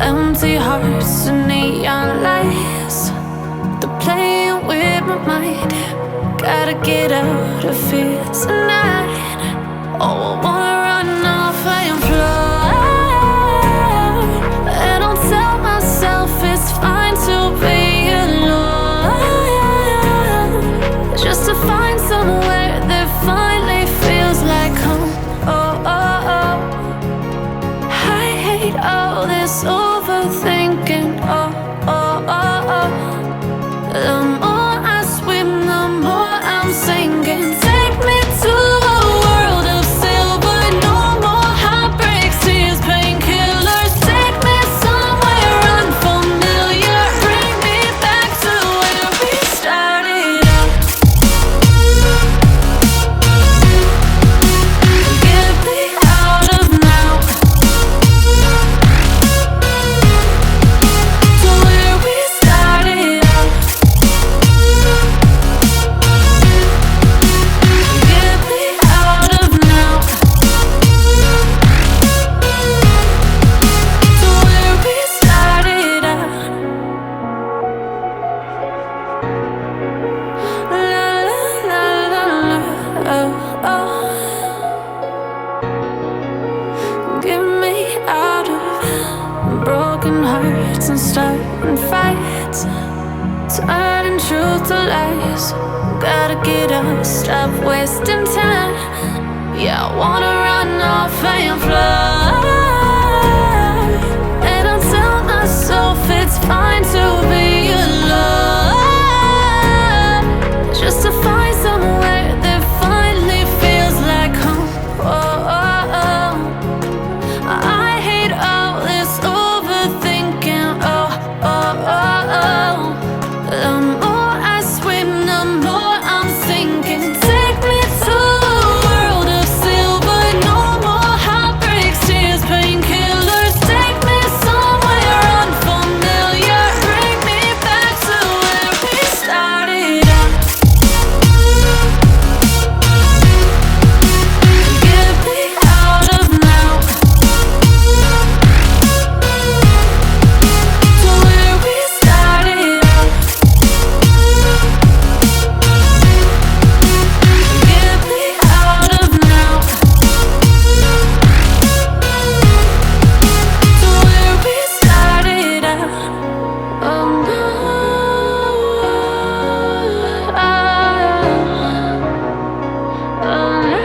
Empty hearts and neon lights, they're playing with my mind. Gotta get out of here tonight. Oh, I wanna run off and fly. And I'll tell myself it's fine to be alone, just to find somewhere that finally feels like home. Oh, oh, oh. I hate all this overthinking. Oh, oh, oh, oh. The more I swim, the more I'm sinking. Take me to a world of silver. No more heartbreaks, tears, painkillers. Take me somewhere unfamiliar. Bring me back to where we started out. Get me out of now, to where we started out. Get me out of now, to where we started out. La la la la la, oh, oh. Get me out of broken hearts and starting fights, turning truth to lies. Gotta get up, stop wasting time. Yeah, I wanna run off and fly. And I'll tell myself it's fine to be alone, just to find somewhere that finally feels like home. Oh, oh, oh. I hate all this overthinking. Oh, oh, oh, oh. The more I swim, the more I'm sinking. Take me to a world of silver. No more heartbreaks, tears, painkillers. Take me somewhere unfamiliar. Bring me back to where we started out. Get me out of now, to where we started out. Get me out of now, to where we started out. Oh no, oh no.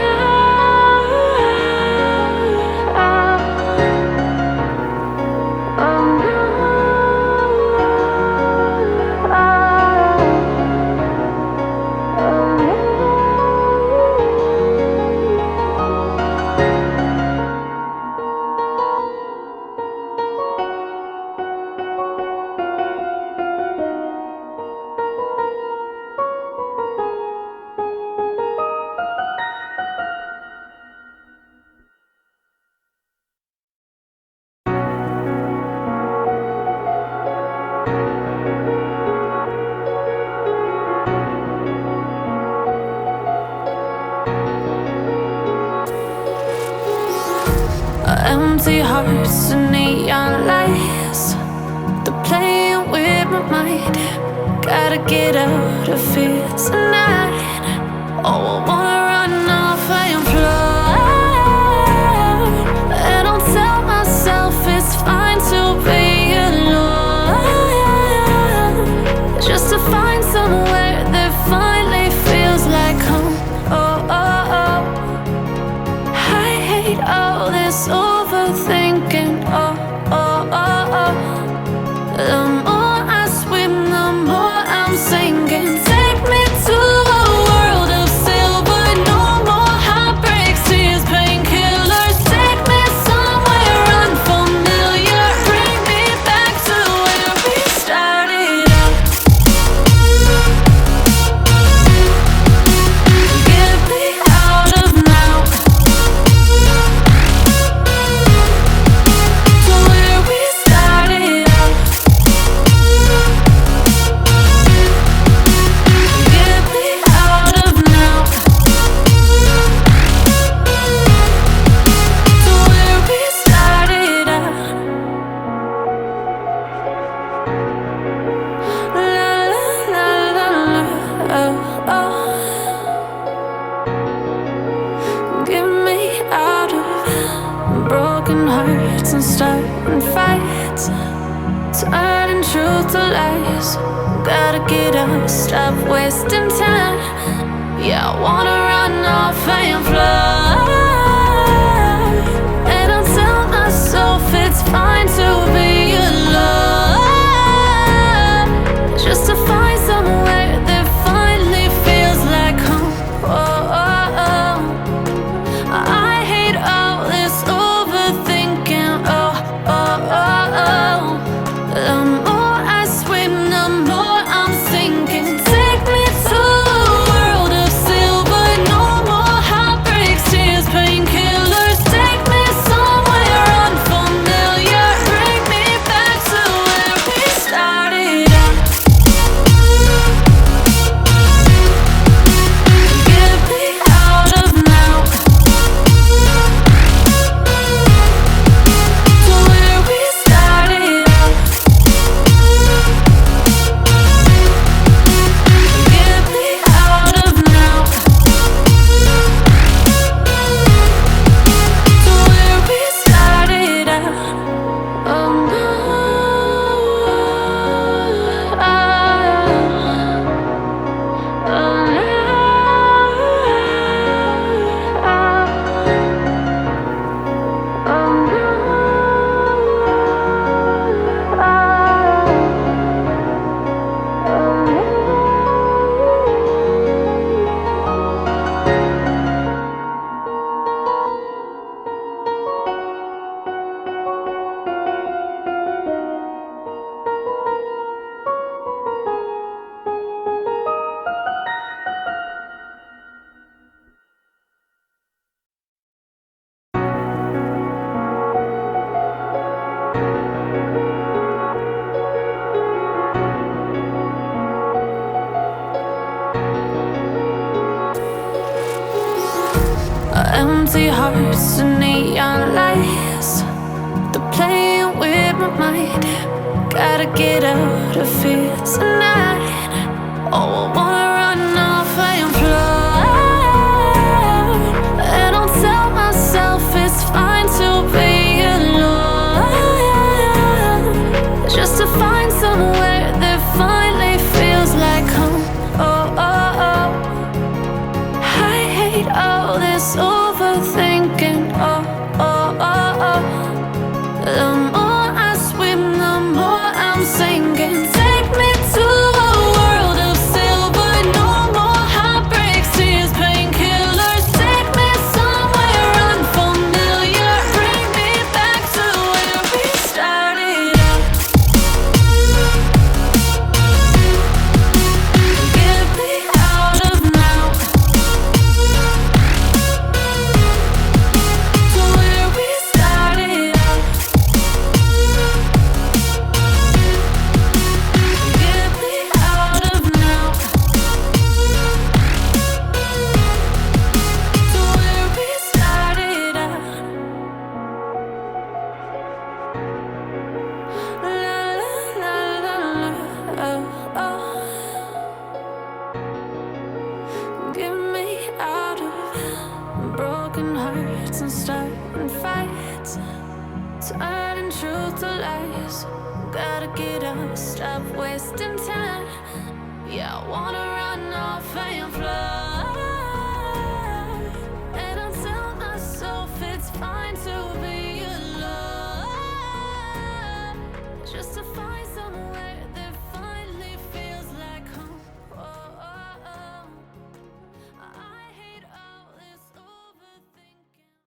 Empty hearts and neon lights, they're playing with my mind. Gotta get out of here tonight. Oh, I wanna run off and fly. And I'll tell myself it's fine to be alone, just to find somewhere that finally feels like home. Oh, oh, oh. I hate all this overthinking. Oh, oh, oh, oh. The more I swim, the more I'm sinking. Take me to a world of silver. fights, turning truth to lies. Gotta get up, stop wasting time. Yeah, I wanna run off and fly. And I'll tell myself it's fine to be alone, just to find somewhere that finally feels like home. Oh, oh, oh. I hate all this overthinking. Oh, oh, oh, oh. The more I swim, the more I'm sinking. Take me to a world of silver. No more heartbreaks, tears, painkillers. Take me somewhere unfamiliar. Bring me back to where we started out. Get me out of now, to where we started out. Get me out of now, to where we started out. Oh no, empty hearts and neon lights, they're playing with my mind. Gotta get out of here tonight. Oh, I wanna run off and fly. And I'll tell myself it's fine to be alone, just to find somewhere that finally feels like home. Oh, oh, oh. I hate all this overthinking. Oh, oh, oh, oh. The more I swim, the more I'm sinking. Take me to a world of silver. No more heartbreaks, tears, painkillers. Take me somewhere unfamiliar. Bring me back to where we started out. Get me out of now, to where we started out. Get me out of now, to where we started out. La la la la la, oh, oh. Get me out of broken hearts and starting fights, turning truth to lies. Gotta get up, stop wasting time. Yeah, I wanna run off